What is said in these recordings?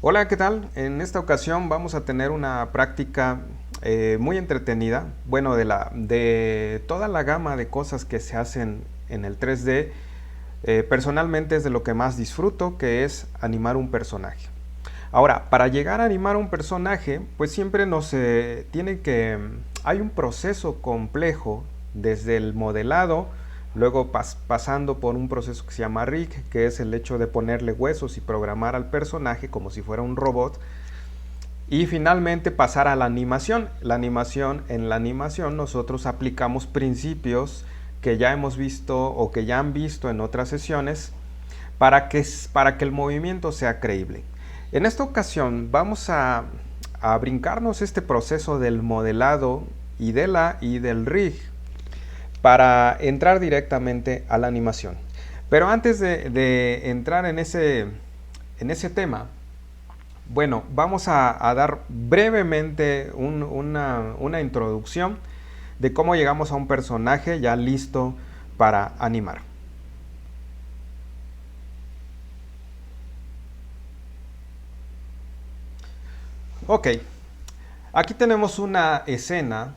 Hola, ¿qué tal? En esta ocasión vamos a tener una práctica muy entretenida. Bueno, de toda la gama de cosas que se hacen en el 3D, personalmente es de lo que más disfruto, que es animar un personaje. Ahora, para llegar a animar un personaje, pues siempre nos tiene que... Hay un proceso complejo desde el modelado, luego pasando por un proceso que se llama rig, que es el hecho de ponerle huesos y programar al personaje como si fuera un robot, y finalmente pasar a la animación. En la animación nosotros aplicamos principios que ya hemos visto o que ya han visto en otras sesiones para que el movimiento sea creíble. En esta ocasión vamos a brincarnos este proceso del modelado y del rig para entrar directamente a la animación. Pero antes de entrar en ese tema, bueno, vamos a dar brevemente una introducción de cómo llegamos a un personaje ya listo para animar. Ok, aquí tenemos una escena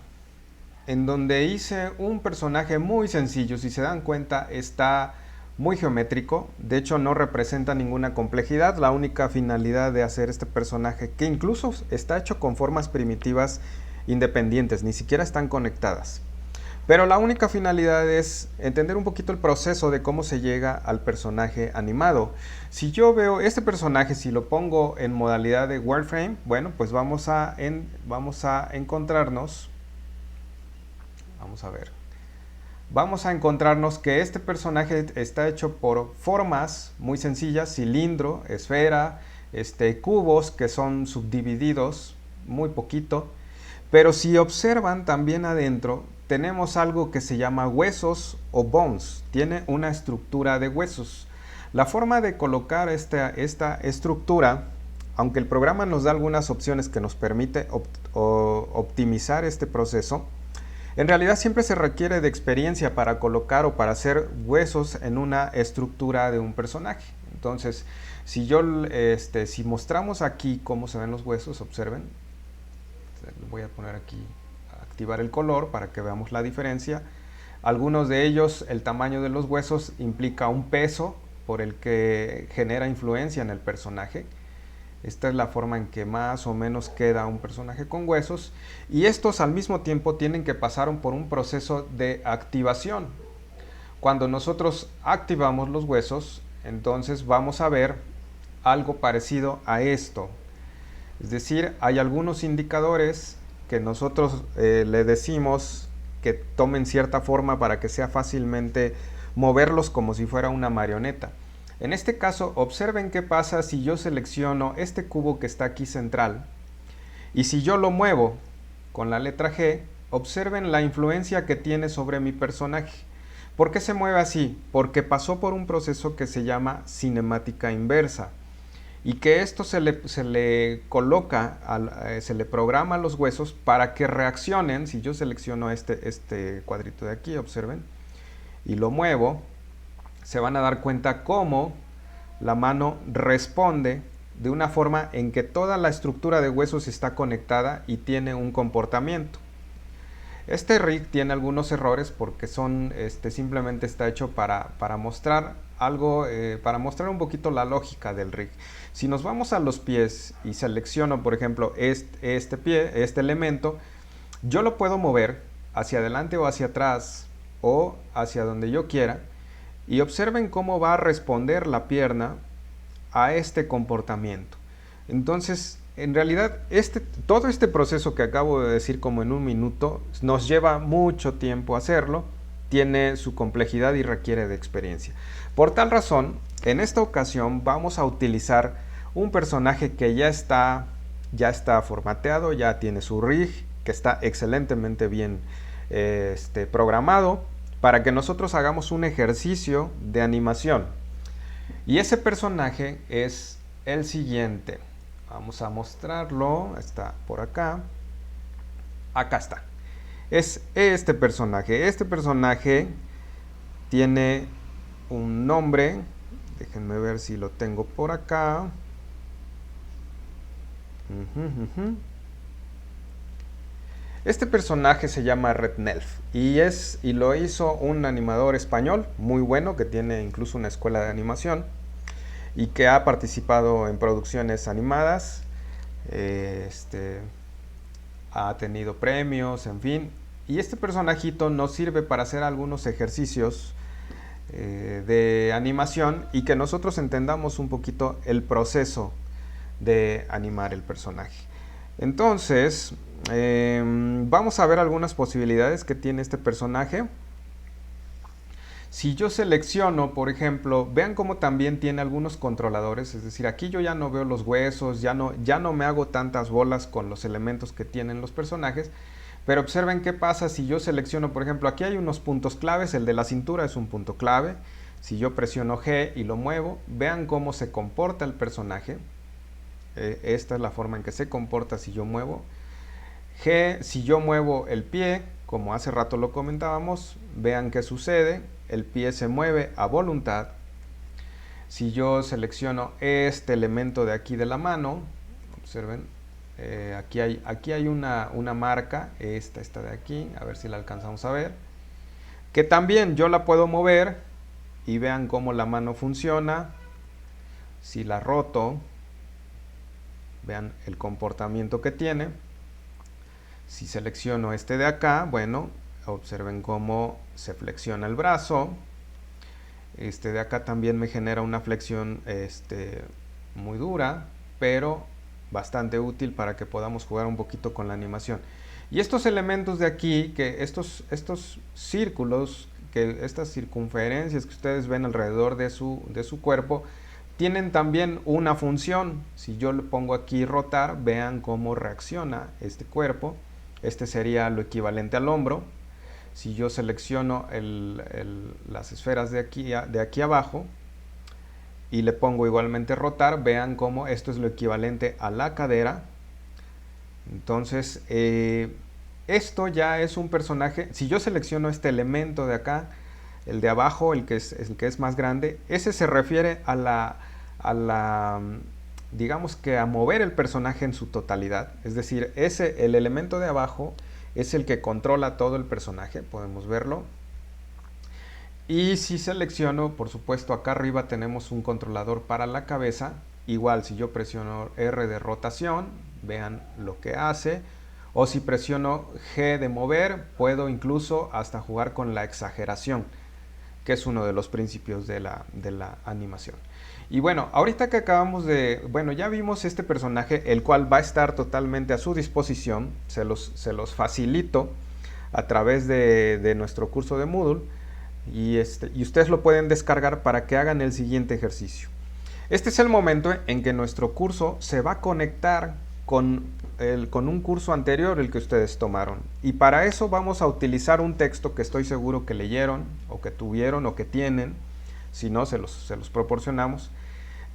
en donde hice un personaje muy sencillo. Si se dan cuenta, está muy geométrico. De hecho, no representa ninguna complejidad. La única finalidad de hacer este personaje, que incluso está hecho con formas primitivas independientes, ni siquiera están conectadas. Pero la única finalidad es entender un poquito el proceso de cómo se llega al personaje animado. Si yo veo este personaje, si lo pongo en modalidad de wireframe, bueno, pues vamos a encontrarnos. Vamos a ver. Vamos a encontrarnos que este personaje está hecho por formas muy sencillas: cilindro, esfera, cubos que son subdivididos muy poquito. Pero si observan también adentro, tenemos algo que se llama huesos o bones. Tiene una estructura de huesos. La forma de colocar esta estructura, aunque el programa nos da algunas opciones que nos permite optimizar este proceso, en realidad siempre se requiere de experiencia para colocar o para hacer huesos en una estructura de un personaje. Entonces, si mostramos aquí cómo se ven los huesos, observen. Voy a poner aquí, a activar el color para que veamos la diferencia. Algunos de ellos, el tamaño de los huesos implica un peso por el que genera influencia en el personaje. Esta es la forma en que más o menos queda un personaje con huesos, y estos al mismo tiempo tienen que pasar por un proceso de activación. Cuando nosotros activamos los huesos, entonces vamos a ver algo parecido a esto. Es decir, hay algunos indicadores que nosotros le decimos que tomen cierta forma para que sea fácilmente moverlos como si fuera una marioneta. En este caso, observen qué pasa si yo selecciono este cubo que está aquí central y si yo lo muevo con la letra G. Observen la influencia que tiene sobre mi personaje. ¿Por qué se mueve así? Porque pasó por un proceso que se llama cinemática inversa, y que esto se le coloca, se le programa a los huesos para que reaccionen. Si yo selecciono este cuadrito de aquí, observen, y lo muevo, se van a dar cuenta cómo la mano responde de una forma en que toda la estructura de huesos está conectada y tiene un comportamiento. Este rig tiene algunos errores porque simplemente está hecho para mostrar algo, para mostrar un poquito la lógica del rig. Si nos vamos a los pies y selecciono, por ejemplo, este pie, este elemento, yo lo puedo mover hacia adelante o hacia atrás o hacia donde yo quiera, y observen cómo va a responder la pierna a este comportamiento. Entonces, en realidad, todo este proceso que acabo de decir como en un minuto, nos lleva mucho tiempo hacerlo, tiene su complejidad y requiere de experiencia. Por tal razón, en esta ocasión vamos a utilizar un personaje que ya está formateado, ya tiene su rig, que está excelentemente bien programado, para que nosotros hagamos un ejercicio de animación. Y ese personaje es el siguiente. Vamos a mostrarlo. Está por acá. Acá está. Es este personaje. Este personaje tiene un nombre. Déjenme ver si lo tengo por acá. Ujú, ujú. Este personaje se llama Red Nelf y lo hizo un animador español muy bueno que tiene incluso una escuela de animación y que ha participado en producciones animadas, eh, este, ha tenido premios, en fin. Y este personajito nos sirve para hacer algunos ejercicios de animación y que nosotros entendamos un poquito el proceso de animar el personaje. Entonces, vamos a ver algunas posibilidades que tiene este personaje. Si yo selecciono, por ejemplo, vean cómo también tiene algunos controladores, es decir, aquí yo ya no veo los huesos, ya no me hago tantas bolas con los elementos que tienen los personajes, pero observen qué pasa si yo selecciono, por ejemplo, aquí hay unos puntos claves, el de la cintura es un punto clave, si yo presiono G y lo muevo, vean cómo se comporta el personaje, esta es la forma en que se comporta si yo muevo. G, si yo muevo el pie, como hace rato lo comentábamos, vean qué sucede, el pie se mueve a voluntad. Si yo selecciono este elemento de aquí de la mano, observen, aquí hay una marca, esta de aquí, a ver si la alcanzamos a ver, que también yo la puedo mover y vean cómo la mano funciona. Si la roto, vean el comportamiento que tiene. Si selecciono este de acá, bueno, observen cómo se flexiona el brazo. Este de acá también me genera una flexión muy dura, pero bastante útil para que podamos jugar un poquito con la animación. Y estos elementos de aquí, que estos círculos, que estas circunferencias que ustedes ven alrededor de su cuerpo, tienen también una función. Si yo le pongo aquí rotar, vean cómo reacciona este cuerpo. Este sería lo equivalente al hombro. Si yo selecciono las esferas de aquí abajo y le pongo igualmente rotar, vean cómo esto es lo equivalente a la cadera. Entonces, esto ya es un personaje. Si yo selecciono este elemento de acá, el de abajo, el que es más grande, ese se refiere digamos que a mover el personaje en su totalidad. Es decir, el elemento de abajo es el que controla todo el personaje, podemos verlo. Y si selecciono, por supuesto, acá arriba tenemos un controlador para la cabeza. Igual, si yo presiono R de rotación, vean lo que hace. O si presiono G de mover, puedo incluso hasta jugar con la exageración, que es uno de los principios de la animación. Y bueno, ahorita que acabamos bueno, ya vimos este personaje, el cual va a estar totalmente a su disposición, se los facilito a través de nuestro curso de Moodle, y ustedes lo pueden descargar para que hagan el siguiente ejercicio. Este es el momento en que nuestro curso se va a conectar con un curso anterior, el que ustedes tomaron. Y para eso vamos a utilizar un texto que estoy seguro que leyeron, o que tuvieron, o que tienen. Si no, se los proporcionamos.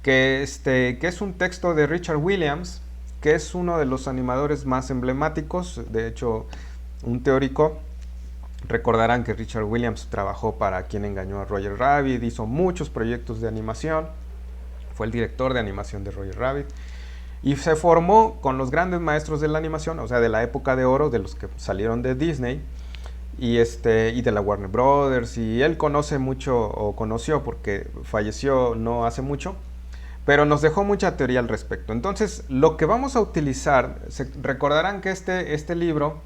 Que es un texto de Richard Williams, que es uno de los animadores más emblemáticos. De hecho, un teórico. Recordarán que Richard Williams trabajó para Quien engañó a Roger Rabbit, hizo muchos proyectos de animación. Fue el director de animación de Roger Rabbit. Y se formó con los grandes maestros de la animación, o sea, de la época de oro, de los que salieron de Disney y de la Warner Brothers. Y él conoce mucho, o conoció porque falleció no hace mucho, pero nos dejó mucha teoría al respecto. Entonces, lo que vamos a utilizar, recordarán que este libro,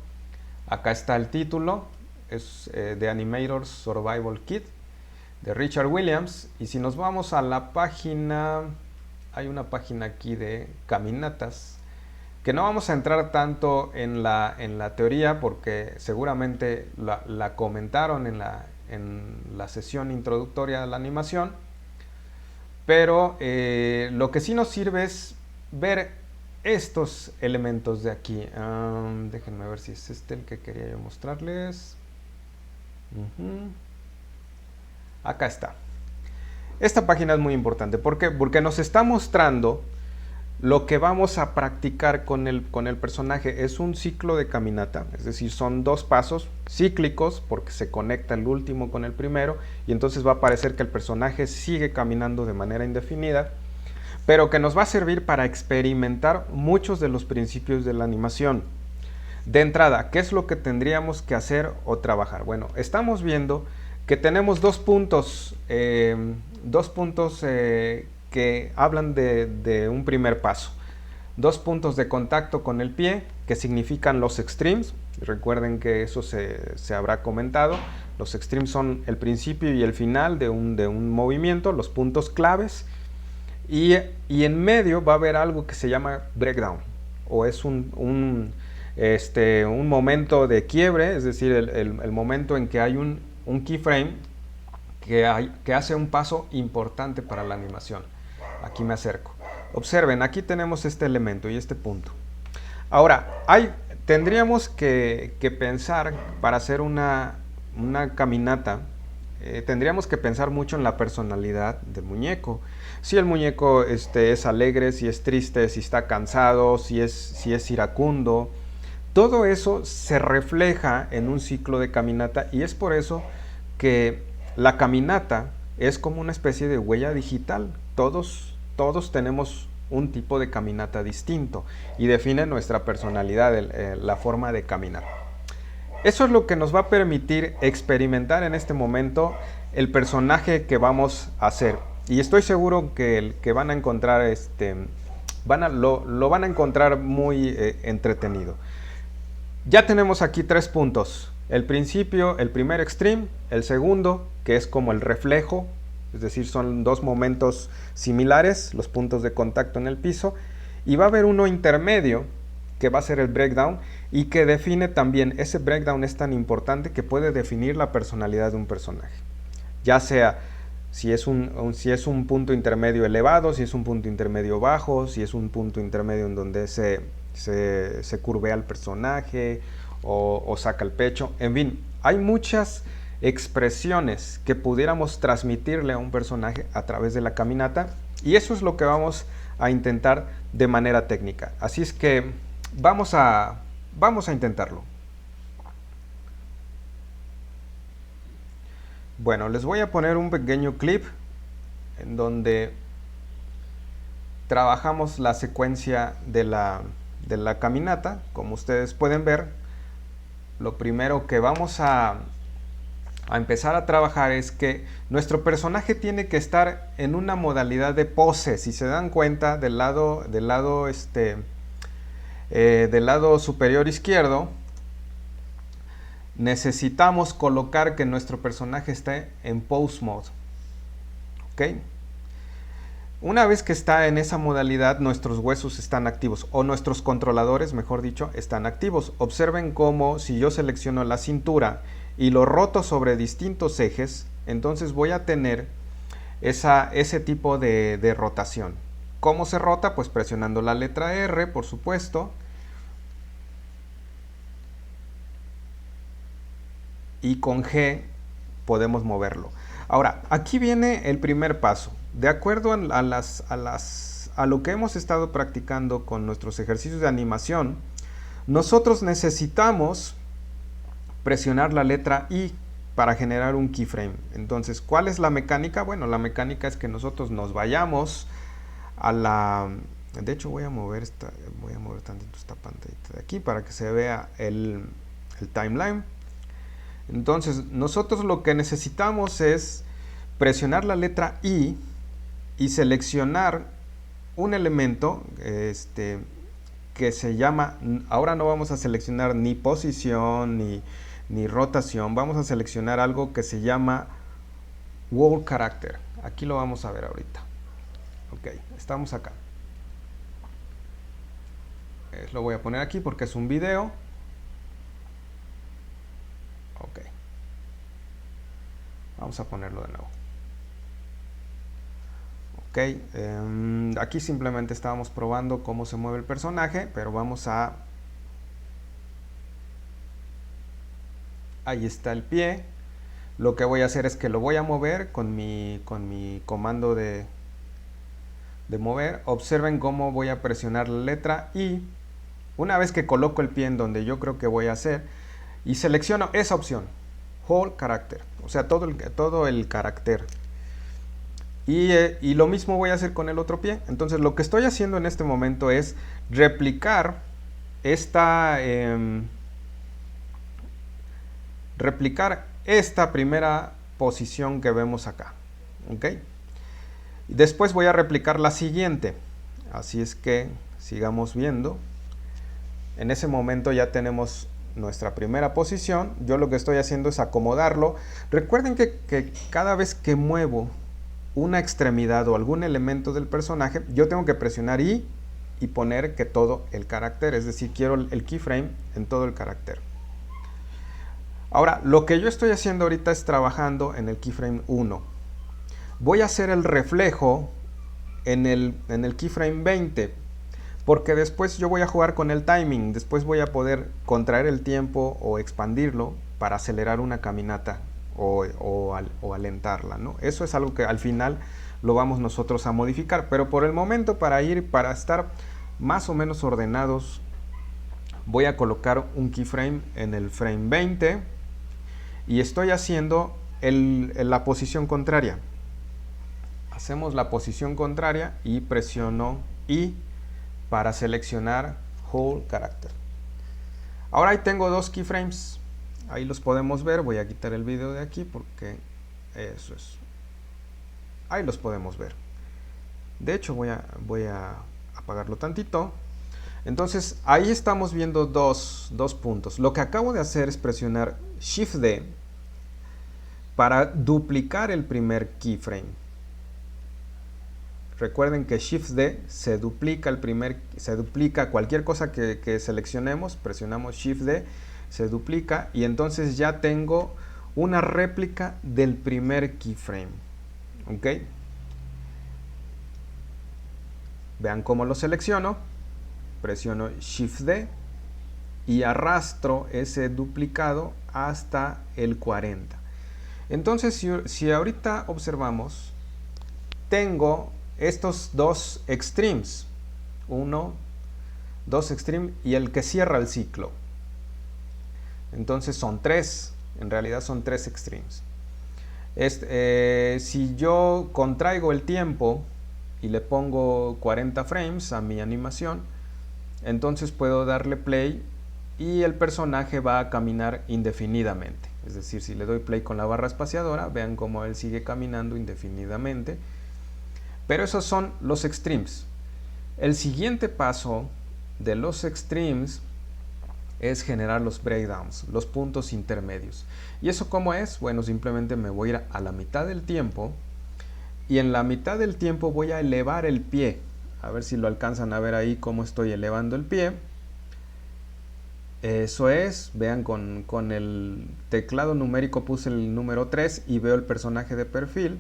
acá está el título, es The Animator's Survival Kit, de Richard Williams. Y si nos vamos a la página, hay una página aquí de caminatas, que no vamos a entrar tanto en la teoría porque seguramente la comentaron en la sesión introductoria de la animación, pero lo que sí nos sirve es ver estos elementos de aquí. Déjenme ver si es el que quería yo mostrarles. Acá está. Esta página es muy importante. ¿Por qué? Porque nos está mostrando lo que vamos a practicar con el personaje. Es un ciclo de caminata, es decir, son 2 pasos cíclicos porque se conecta el último con el primero y entonces va a parecer que el personaje sigue caminando de manera indefinida. pero que nos va a servir para experimentar muchos de los principios de la animación. De entrada, ¿qué es lo que tendríamos que hacer o trabajar? Bueno, estamos viendo que tenemos dos puntos que hablan de un primer paso. Dos puntos de contacto con el pie, que significan los extremes. Recuerden que eso se habrá comentado. Los extremes son el principio y el final de un movimiento, los puntos claves. Y en medio va a haber algo que se llama breakdown, o es un momento de quiebre, es decir, el momento en que hay un keyframe que hace un paso importante para la animación. Aquí me acerco. Observen, aquí tenemos este elemento y este punto. Ahora, tendríamos que pensar para hacer una caminata, tendríamos que pensar mucho en la personalidad del muñeco. Si el muñeco es alegre, si es triste, si está cansado, si es iracundo. Todo eso se refleja en un ciclo de caminata y es por eso que la caminata es como una especie de huella digital. Todos tenemos un tipo de caminata distinto y define nuestra personalidad, la forma de caminar. Eso es lo que nos va a permitir experimentar en este momento el personaje que vamos a hacer. Y estoy seguro que van a encontrar lo van a encontrar muy entretenido. Ya tenemos aquí tres puntos. El principio, el primer extreme, el segundo, que es como el reflejo, es decir, son dos momentos similares, los puntos de contacto en el piso, y va a haber uno intermedio, que va a ser el breakdown, y que define también, ese breakdown es tan importante que puede definir la personalidad de un personaje. Ya sea si es un punto intermedio elevado, si es un punto intermedio bajo, si es un punto intermedio en donde se curvea el personaje o saca el pecho. En fin, hay muchas expresiones que pudiéramos transmitirle a un personaje a través de la caminata y eso es lo que vamos a intentar de manera técnica. Así es que vamos a intentarlo. Bueno, les voy a poner un pequeño clip en donde trabajamos la secuencia de la caminata. Como ustedes pueden ver, lo primero que vamos a empezar a trabajar es que nuestro personaje tiene que estar en una modalidad de pose. Si se dan cuenta, del lado superior izquierdo, necesitamos colocar que nuestro personaje esté en pose mode. ¿Ok? Una vez que está en esa modalidad, nuestros huesos están activos, o nuestros controladores, mejor dicho, están activos. Observen cómo si yo selecciono la cintura y lo roto sobre distintos ejes, entonces voy a tener ese tipo de rotación. ¿Cómo se rota? Pues presionando la letra R, por supuesto. Y con G podemos moverlo. Ahora, aquí viene el primer paso. De acuerdo a lo que hemos estado practicando con nuestros ejercicios de animación, nosotros necesitamos presionar la letra I para generar un keyframe. Entonces, ¿cuál es la mecánica? Bueno, la mecánica es que nosotros nos vayamos a la... De hecho, voy a mover tantito esta pantallita de aquí para que se vea el timeline. Entonces, nosotros lo que necesitamos es presionar la letra I y seleccionar un elemento que se llama, ahora no vamos a seleccionar ni posición ni rotación, vamos a seleccionar algo que se llama Wall Character. Aquí lo vamos a ver ahorita. Ok, estamos acá. Lo voy a poner aquí porque es un video. Ok. Vamos a ponerlo de nuevo. Ok, aquí simplemente estábamos probando cómo se mueve el personaje, pero vamos a... Ahí está el pie. Lo que voy a hacer es que lo voy a mover con mi comando de mover. Observen cómo voy a presionar la letra I. Una vez que coloco el pie en donde yo creo que voy a hacer, y selecciono esa opción, Whole Character, o sea, todo el carácter. Y lo mismo voy a hacer con el otro pie. Entonces lo que estoy haciendo en este momento es replicar esta primera posición que vemos acá. ¿Ok? Después voy a replicar la siguiente. Así es que sigamos viendo. En ese momento ya tenemos nuestra primera posición. Yo lo que estoy haciendo es acomodarlo. Recuerden que cada vez que muevo una extremidad o algún elemento del personaje, yo tengo que presionar I y poner que todo el carácter, es decir, quiero el keyframe en todo el carácter. Ahora, lo que yo estoy haciendo ahorita es trabajando en el keyframe 1. Voy a hacer el reflejo en el keyframe 20, porque después yo voy a jugar con el timing, después voy a poder contraer el tiempo o expandirlo para acelerar una caminata o alentarla, ¿no? Eso es algo que al final lo vamos nosotros a modificar, pero por el momento para estar más o menos ordenados, voy a colocar un keyframe en el frame 20 y estoy haciendo la posición contraria. Hacemos la posición contraria y presiono I para seleccionar Whole Character. Ahora ahí tengo dos keyframes. Ahí los podemos ver. Voy a quitar el video de aquí porque eso es. Ahí los podemos ver. De hecho voy a apagarlo tantito. Entonces ahí estamos viendo dos puntos. Lo que acabo de hacer es presionar Shift D para duplicar el primer keyframe. Recuerden que Shift D se duplica cualquier cosa que seleccionemos, presionamos Shift D, se duplica y entonces ya tengo una réplica del primer keyframe. ¿Ok? Vean cómo lo selecciono, presiono Shift D y arrastro ese duplicado hasta el 40. Entonces, si ahorita observamos, tengo estos dos extremes, dos extremes y el que cierra el ciclo. Entonces son tres, en realidad son tres extremes. Si yo contraigo el tiempo y le pongo 40 frames a mi animación, entonces puedo darle play y el personaje va a caminar indefinidamente. Es decir, si le doy play con la barra espaciadora, vean cómo él sigue caminando indefinidamente. Pero esos son los extremes. El siguiente paso de los extremes es generar los breakdowns, los puntos intermedios. ¿Y eso cómo es? Bueno, simplemente me voy a ir a la mitad del tiempo y en la mitad del tiempo voy a elevar el pie. A ver si lo alcanzan a ver ahí cómo estoy elevando el pie. Eso es, vean con el teclado numérico puse el número 3 y veo el personaje de perfil.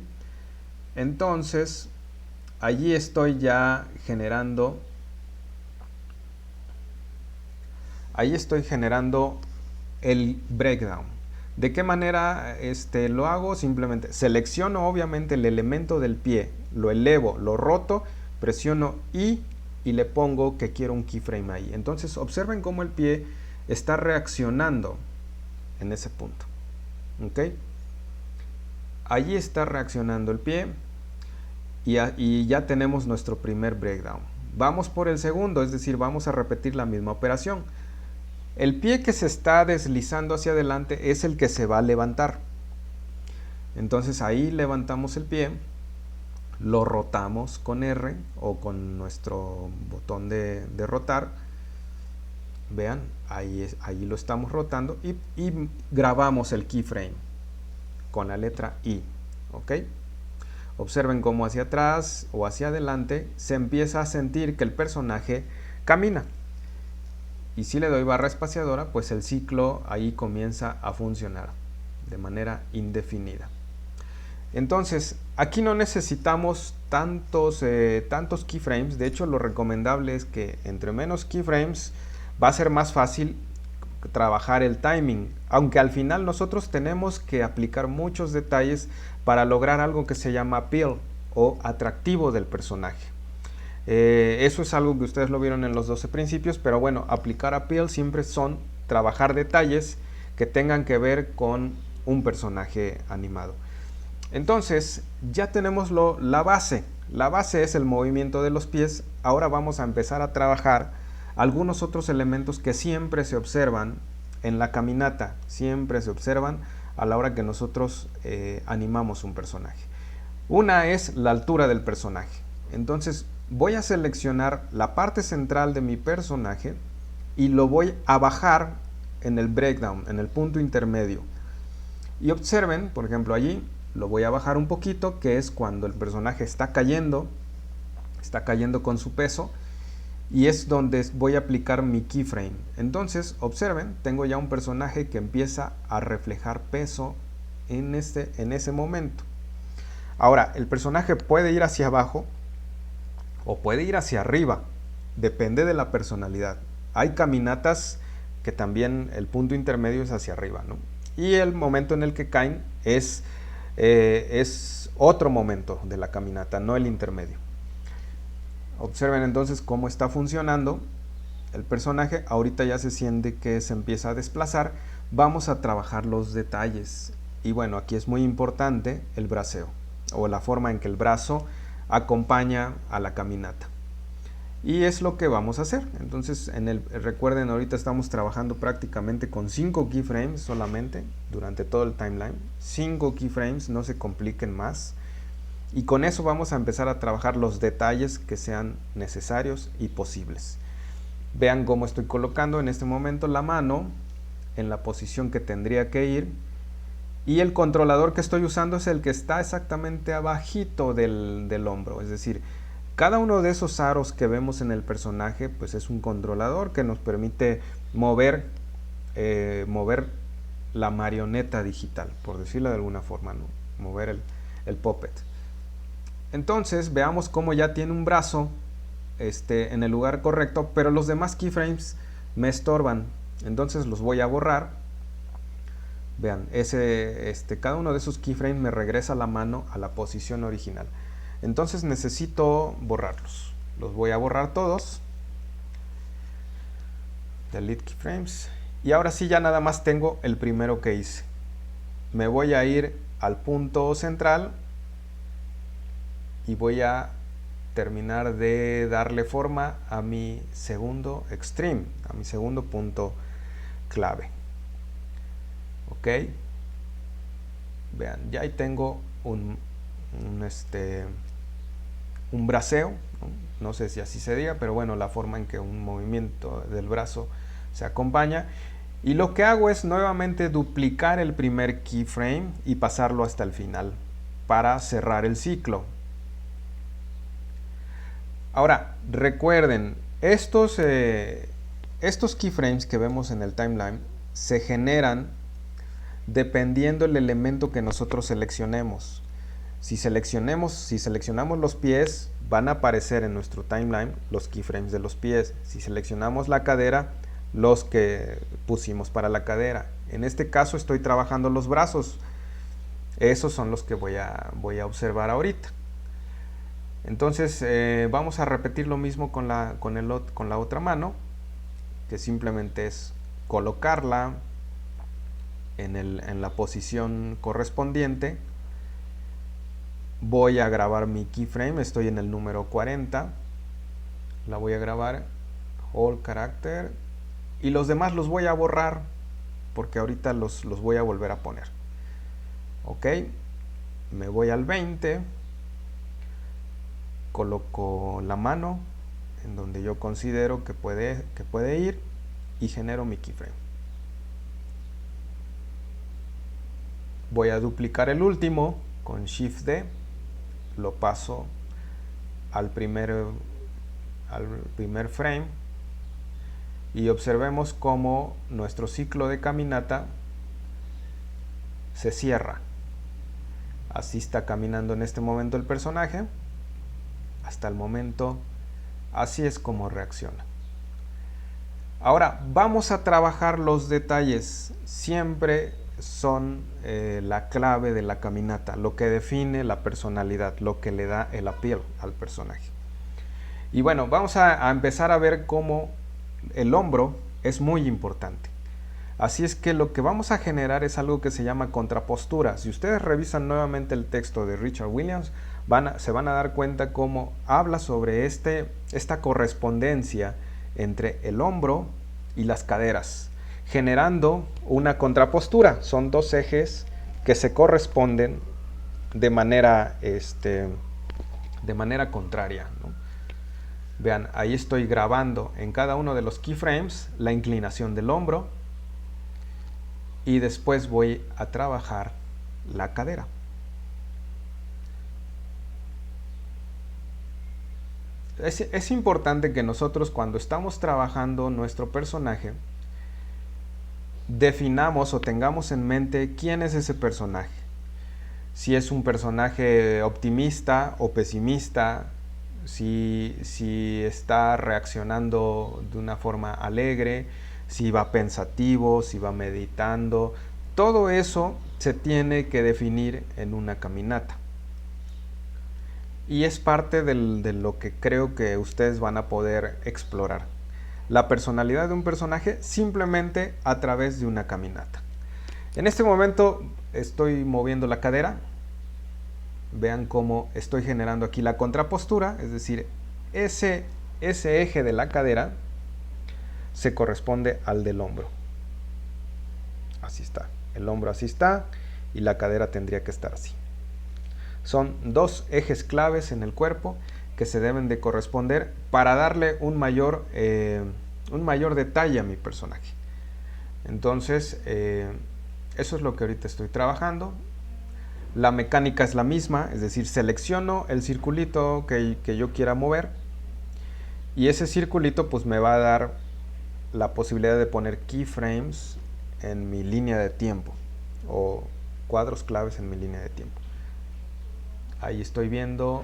Entonces allí estoy ya generando, el breakdown. ¿De qué manera lo hago? Simplemente selecciono obviamente el elemento del pie, lo elevo, lo roto, presiono I y le pongo que quiero un keyframe ahí. Entonces observen cómo el pie está reaccionando en ese punto. ¿Ok? Allí está reaccionando el pie. Y ya tenemos nuestro primer breakdown. Vamos por el segundo, es decir, vamos a repetir la misma operación. El pie que se está deslizando hacia adelante es el que se va a levantar. Entonces ahí levantamos el pie, lo rotamos con R o con nuestro botón de rotar. Vean, ahí lo estamos rotando y grabamos el keyframe con la letra I. ¿Ok? Observen cómo hacia atrás o hacia adelante se empieza a sentir que el personaje camina. Y si le doy barra espaciadora, pues el ciclo ahí comienza a funcionar de manera indefinida. Entonces, aquí no necesitamos tantos keyframes. De hecho, lo recomendable es que entre menos keyframes va a ser más fácil trabajar el timing, aunque al final nosotros tenemos que aplicar muchos detalles para lograr algo que se llama appeal o atractivo del personaje. Eso es algo que ustedes lo vieron en los 12 principios, pero bueno, aplicar appeal siempre son trabajar detalles que tengan que ver con un personaje animado. Entonces, ya tenemos la base. La base es el movimiento de los pies. Ahora vamos a empezar a trabajar algunos otros elementos que siempre se observan en la caminata. Siempre se observan a la hora que nosotros animamos un personaje. Una es la altura del personaje. Entonces, voy a seleccionar la parte central de mi personaje y lo voy a bajar en el breakdown, en el punto intermedio. Y observen, por ejemplo, allí lo voy a bajar un poquito, que es cuando el personaje está cayendo con su peso, y es donde voy a aplicar mi keyframe. Entonces, observen, tengo ya un personaje que empieza a reflejar peso en ese momento. Ahora, el personaje puede ir hacia abajo o puede ir hacia arriba, depende de la personalidad. Hay caminatas que también el punto intermedio es hacia arriba, ¿no? Y el momento en el que caen es otro momento de la caminata, no el intermedio. Observen entonces cómo está funcionando el personaje. Ahorita ya se siente que se empieza a desplazar. Vamos a trabajar los detalles. Y bueno, aquí es muy importante el braceo, o la forma en que el brazo acompaña a la caminata. Y es lo que vamos a hacer. Entonces, recuerden, ahorita estamos trabajando prácticamente con 5 keyframes solamente durante todo el timeline. 5 keyframes, no se compliquen más. Y con eso vamos a empezar a trabajar los detalles que sean necesarios y posibles. Vean cómo estoy colocando en este momento la mano en la posición que tendría que ir. Y el controlador que estoy usando es el que está exactamente abajito del hombro. Es decir, cada uno de esos aros que vemos en el personaje, pues es un controlador que nos permite mover la marioneta digital, por decirlo de alguna forma, ¿no? Mover el puppet. Entonces, veamos cómo ya tiene un brazo en el lugar correcto, pero los demás keyframes me estorban. Entonces los voy a borrar. Vean, cada uno de esos keyframes me regresa la mano a la posición original. Entonces necesito borrarlos. Los voy a borrar todos. Delete keyframes. Y ahora sí ya nada más tengo el primero que hice. Me voy a ir al punto central y voy a terminar de darle forma a mi segundo extreme, a mi segundo punto clave. Ok. Vean, ya ahí tengo un braceo, no sé si así se diga, pero bueno, la forma en que un movimiento del brazo se acompaña. Y lo que hago es nuevamente duplicar el primer keyframe y pasarlo hasta el final para cerrar el ciclo. Ahora, recuerden, estos keyframes que vemos en el timeline se generan dependiendo del elemento que nosotros seleccionemos. Si seleccionamos los pies, van a aparecer en nuestro timeline los keyframes de los pies. Si seleccionamos la cadera, los que pusimos para la cadera. En este caso estoy trabajando los brazos. Esos son los que voy a observar ahorita. Entonces vamos a repetir lo mismo con la otra mano, que simplemente es colocarla en la posición correspondiente. Voy a grabar mi keyframe, estoy en el número 40, la voy a grabar, all character, y los demás los voy a borrar porque ahorita los voy a volver a poner. Ok, me voy al 20, coloco la mano en donde yo considero que puede ir y genero mi keyframe. Voy a duplicar el último con Shift D, lo paso al primer frame y observemos cómo nuestro ciclo de caminata se cierra. Así está caminando en este momento el personaje. Hasta el momento, así es como reacciona. Ahora, vamos a trabajar los detalles. Siempre son la clave de la caminata, lo que define la personalidad, lo que le da el appeal al personaje. Y bueno, vamos a empezar a ver cómo el hombro es muy importante. Así es que lo que vamos a generar es algo que se llama contrapostura. Si ustedes revisan nuevamente el texto de Richard Williams, se van a dar cuenta cómo habla sobre esta correspondencia entre el hombro y las caderas, generando una contrapostura. Son dos ejes que se corresponden de manera contraria, ¿no? Vean, ahí estoy grabando en cada uno de los keyframes la inclinación del hombro y después voy a trabajar la cadera. Es importante que nosotros, cuando estamos trabajando nuestro personaje, definamos o tengamos en mente quién es ese personaje. Si es un personaje optimista o pesimista, si está reaccionando de una forma alegre, si va pensativo, si va meditando. Todo eso se tiene que definir en una caminata. Y es parte de lo que creo que ustedes van a poder explorar. La personalidad de un personaje simplemente a través de una caminata. En este momento estoy moviendo la cadera. Vean cómo estoy generando aquí la contrapostura, es decir, ese eje de la cadera se corresponde al del hombro. Así está, el hombro así está y la cadera tendría que estar así. Son dos ejes claves en el cuerpo que se deben de corresponder para darle un mayor detalle a mi personaje. Entonces, eso es lo que ahorita estoy trabajando. La mecánica es la misma, es decir, selecciono el circulito que yo quiera mover y ese circulito pues me va a dar la posibilidad de poner keyframes en mi línea de tiempo o cuadros claves en mi línea de tiempo. Ahí estoy viendo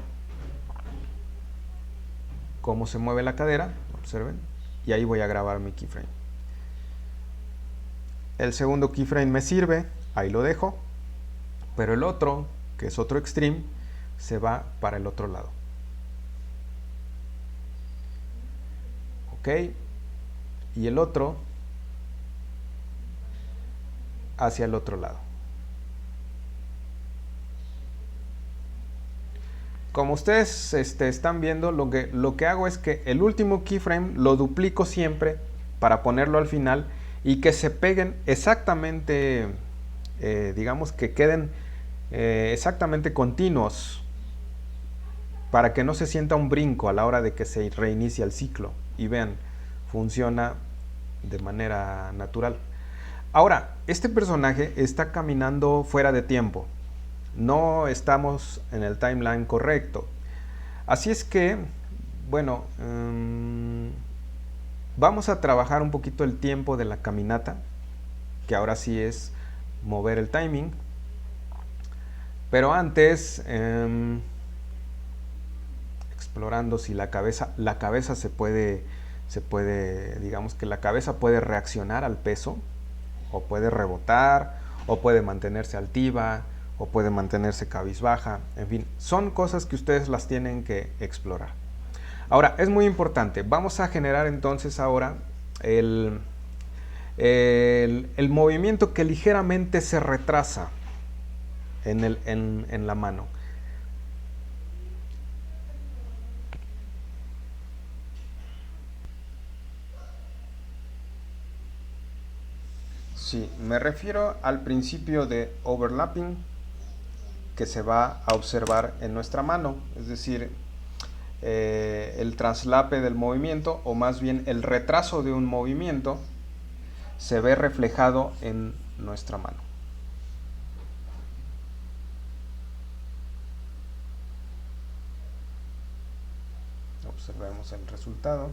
cómo se mueve la cadera, observen, y ahí voy a grabar mi keyframe. El segundo keyframe me sirve, ahí lo dejo, pero el otro, que es otro extreme, se va para el otro lado. Ok, y el otro hacia el otro lado. Como ustedes están viendo, lo que hago es que el último keyframe lo duplico siempre para ponerlo al final y que se peguen exactamente, digamos que queden exactamente continuos para que no se sienta un brinco a la hora de que se reinicia el ciclo. Y vean, funciona de manera natural. Ahora, este personaje está caminando fuera de tiempo. No estamos en el timeline correcto. Así es que, bueno, vamos a trabajar un poquito el tiempo de la caminata, que ahora sí es mover el timing. Pero antes, explorando si la cabeza se puede, digamos que la cabeza puede reaccionar al peso, o puede rebotar, o puede mantenerse altiva, o puede mantenerse cabizbaja, en fin, son cosas que ustedes las tienen que explorar. Ahora, es muy importante, vamos a generar entonces ahora el movimiento que ligeramente se retrasa en la mano. Sí, me refiero al principio de overlapping que se va a observar en nuestra mano, es decir, el traslape del movimiento, o más bien el retraso de un movimiento, se ve reflejado en nuestra mano. Observemos el resultado.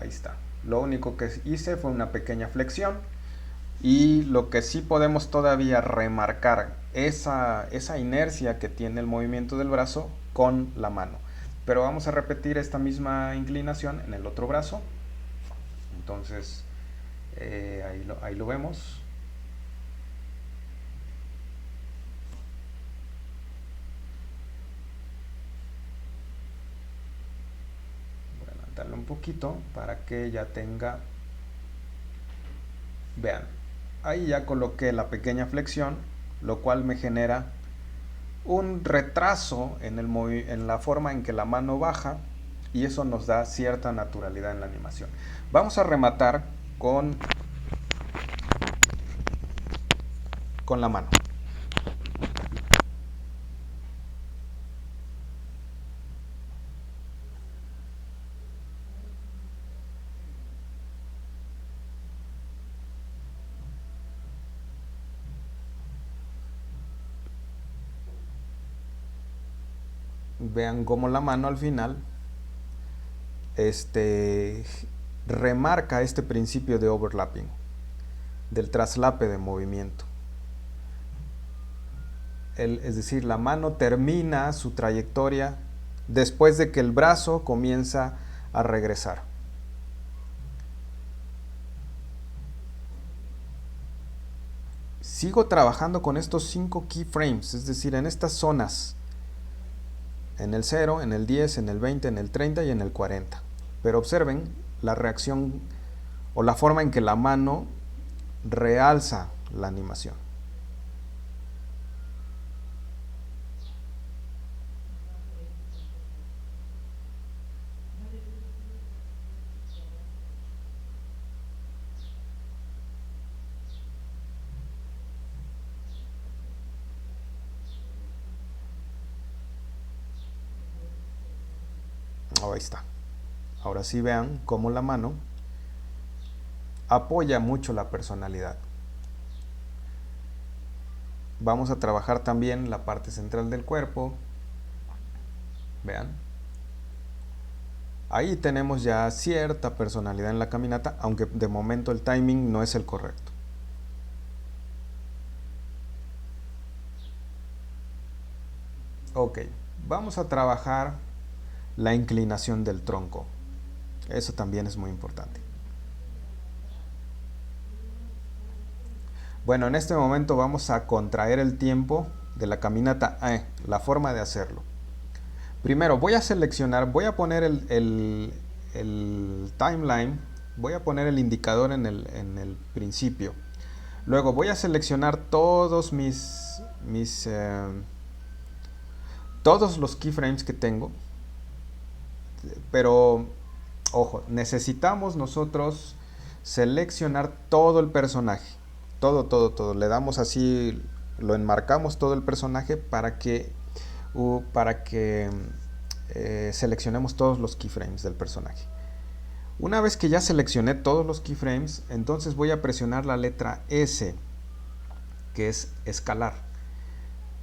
Ahí está. Lo único que hice fue una pequeña flexión y lo que sí podemos todavía remarcar esa inercia que tiene el movimiento del brazo con la mano. Pero vamos a repetir esta misma inclinación en el otro brazo. Entonces, ahí lo vemos. Voy a levantarlo un poquito para que ya tenga... Vean, ahí ya coloqué la pequeña flexión, lo cual me genera un retraso en la forma en que la mano baja, y eso nos da cierta naturalidad en la animación. Vamos a rematar con la mano. Vean cómo la mano al final remarca este principio de overlapping, del traslape de movimiento. Es decir, la mano termina su trayectoria después de que el brazo comienza a regresar. Sigo trabajando con estos 5 keyframes, es decir, en estas zonas, en el 0, en el 10, en el 20, en el 30 y en el 40. Pero observen la reacción o la forma en que la mano realza la animación. Ahí está. Ahora sí vean cómo la mano apoya mucho la personalidad. Vamos a trabajar también la parte central del cuerpo. Vean. Ahí tenemos ya cierta personalidad en la caminata, aunque de momento el timing no es el correcto. Ok, vamos a trabajar la inclinación del tronco. Eso también es muy importante. Bueno, en este momento vamos a contraer el tiempo de la caminata. La forma de hacerlo. Primero voy a poner el timeline, voy a poner el indicador en el principio. Luego voy a seleccionar todos todos los keyframes que tengo. Pero, ojo, necesitamos nosotros seleccionar todo el personaje. Todo. Le damos así, lo enmarcamos todo el personaje para que seleccionemos todos los keyframes del personaje. Una vez que ya seleccioné todos los keyframes, entonces voy a presionar la letra S, que es escalar.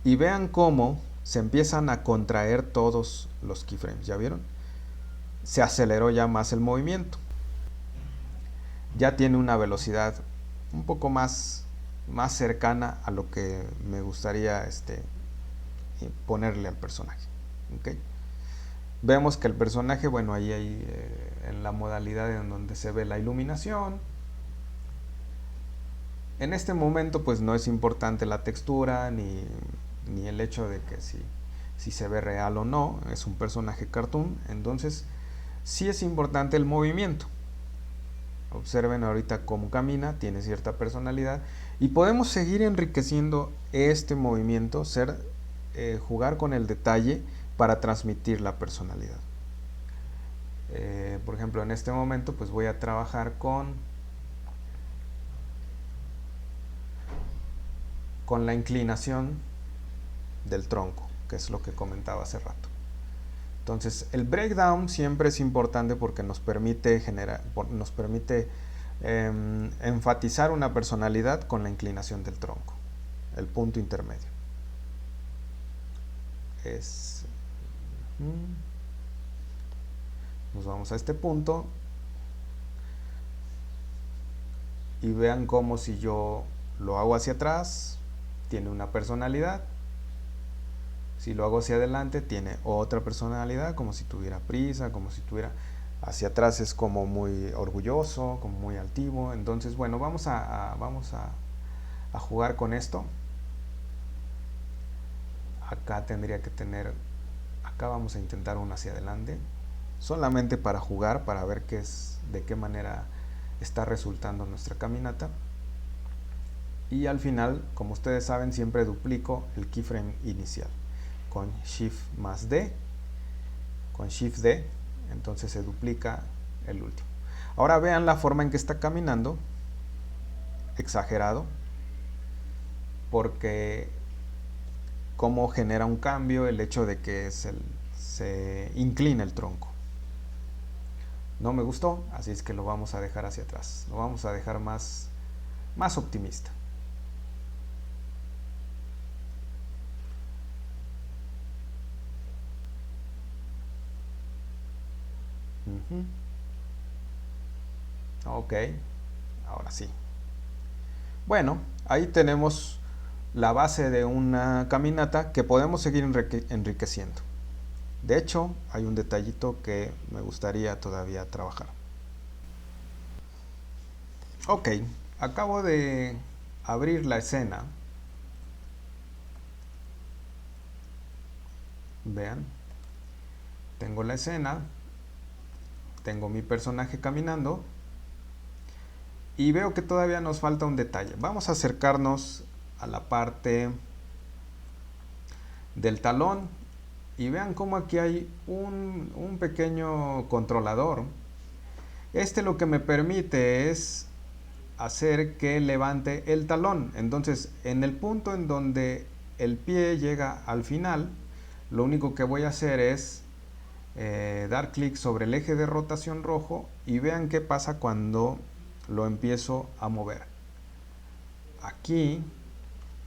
Y vean cómo se empiezan a contraer todos los keyframes. ¿Ya vieron? Se aceleró ya más el movimiento. Ya tiene una velocidad un poco más cercana a lo que me gustaría ponerle al personaje. ¿Okay? Vemos que el personaje, bueno, ahí hay en la modalidad en donde se ve la iluminación. En este momento pues no es importante la textura ni el hecho de que si se ve real o no, es un personaje cartoon, entonces sí es importante el movimiento. Observen ahorita cómo camina, tiene cierta personalidad y podemos seguir enriqueciendo este movimiento, jugar con el detalle para transmitir la personalidad. Por ejemplo, en este momento pues voy a trabajar con la inclinación del tronco, que es lo que comentaba hace rato. Entonces, el breakdown siempre es importante porque nos permite enfatizar una personalidad con la inclinación del tronco, el punto intermedio. Nos vamos a este punto y vean cómo si yo lo hago hacia atrás, tiene una personalidad. Si lo hago hacia adelante, tiene otra personalidad, como si tuviera prisa, como si tuviera... Hacia atrás es como muy orgulloso, como muy altivo. Entonces, bueno, vamos a jugar con esto. Acá tendría que tener, acá vamos a intentar uno hacia adelante, solamente para jugar, para ver de qué manera está resultando nuestra caminata. Y al final, como ustedes saben, siempre duplico el keyframe inicial con Shift más D, con Shift D, entonces se duplica el último. Ahora vean la forma en que está caminando, exagerado, porque cómo genera un cambio el hecho de que se inclina el tronco. No me gustó, así es que lo vamos a dejar hacia atrás, lo vamos a dejar más optimista. Ok, ahora sí. Bueno, ahí tenemos la base de una caminata que podemos seguir enriqueciendo. De hecho, hay un detallito que me gustaría todavía trabajar. Ok, acabo de abrir la escena. Vean, tengo la escena, tengo mi personaje caminando y veo que todavía nos falta un detalle. Vamos a acercarnos a la parte del talón y vean cómo aquí hay un pequeño controlador. Este lo que me permite es hacer que levante el talón. Entonces, en el punto en donde el pie llega al final, lo único que voy a hacer es dar clic sobre el eje de rotación rojo y vean qué pasa cuando lo empiezo a mover. Aquí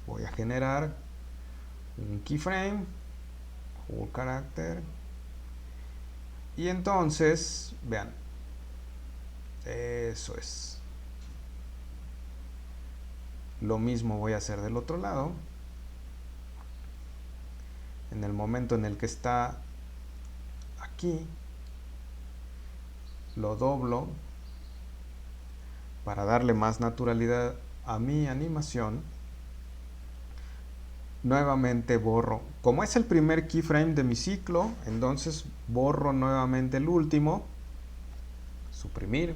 voy a generar un keyframe, un carácter, y entonces vean, eso es. Lo mismo voy a hacer del otro lado. En el momento en el que está aquí, lo doblo para darle más naturalidad a mi animación. Nuevamente borro, como es el primer keyframe de mi ciclo, entonces borro nuevamente el último, suprimir,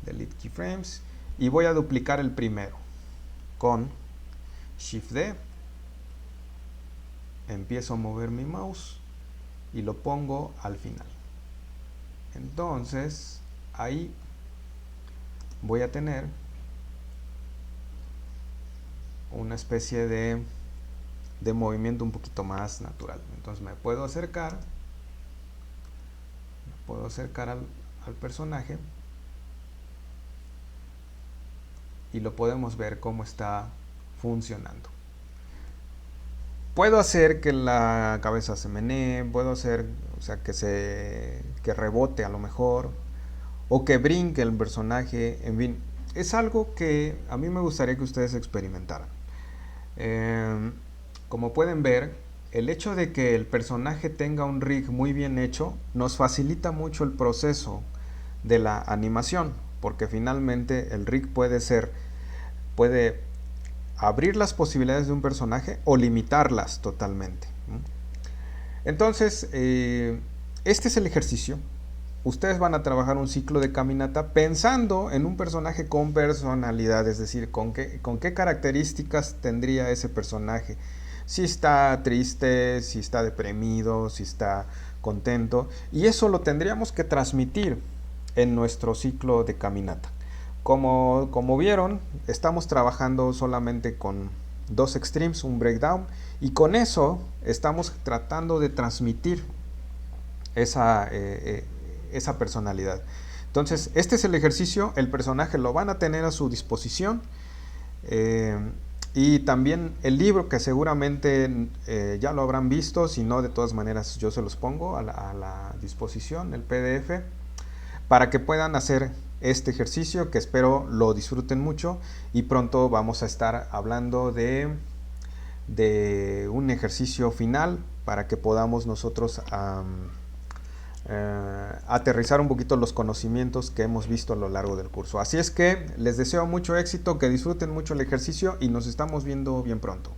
delete keyframes, y voy a duplicar el primero con Shift D. Empiezo a mover mi mouse y lo pongo al final. Entonces ahí voy a tener una especie de movimiento un poquito más natural. Entonces me puedo acercar al personaje y lo podemos ver cómo está funcionando. Puedo hacer que la cabeza se menee, puedo hacer, o sea, que rebote a lo mejor, o que brinque el personaje, en fin. Es algo que a mí me gustaría que ustedes experimentaran. Como pueden ver, el hecho de que el personaje tenga un rig muy bien hecho nos facilita mucho el proceso de la animación, porque finalmente el rig puede abrir las posibilidades de un personaje o limitarlas totalmente. Entonces, este es el ejercicio. Ustedes van a trabajar un ciclo de caminata pensando en un personaje con personalidad, es decir, con qué características tendría ese personaje. Si está triste, si está deprimido, si está contento. Y eso lo tendríamos que transmitir en nuestro ciclo de caminata. Como vieron, estamos trabajando solamente con dos extremes, un breakdown, y con eso estamos tratando de transmitir esa personalidad. Entonces, este es el ejercicio, el personaje lo van a tener a su disposición, y también el libro que seguramente ya lo habrán visto, si no, de todas maneras yo se los pongo a la disposición, el PDF, para que puedan hacer este ejercicio, que espero lo disfruten mucho, y pronto vamos a estar hablando de un ejercicio final para que podamos nosotros aterrizar un poquito los conocimientos que hemos visto a lo largo del curso. Así es que les deseo mucho éxito, que disfruten mucho el ejercicio y nos estamos viendo bien pronto.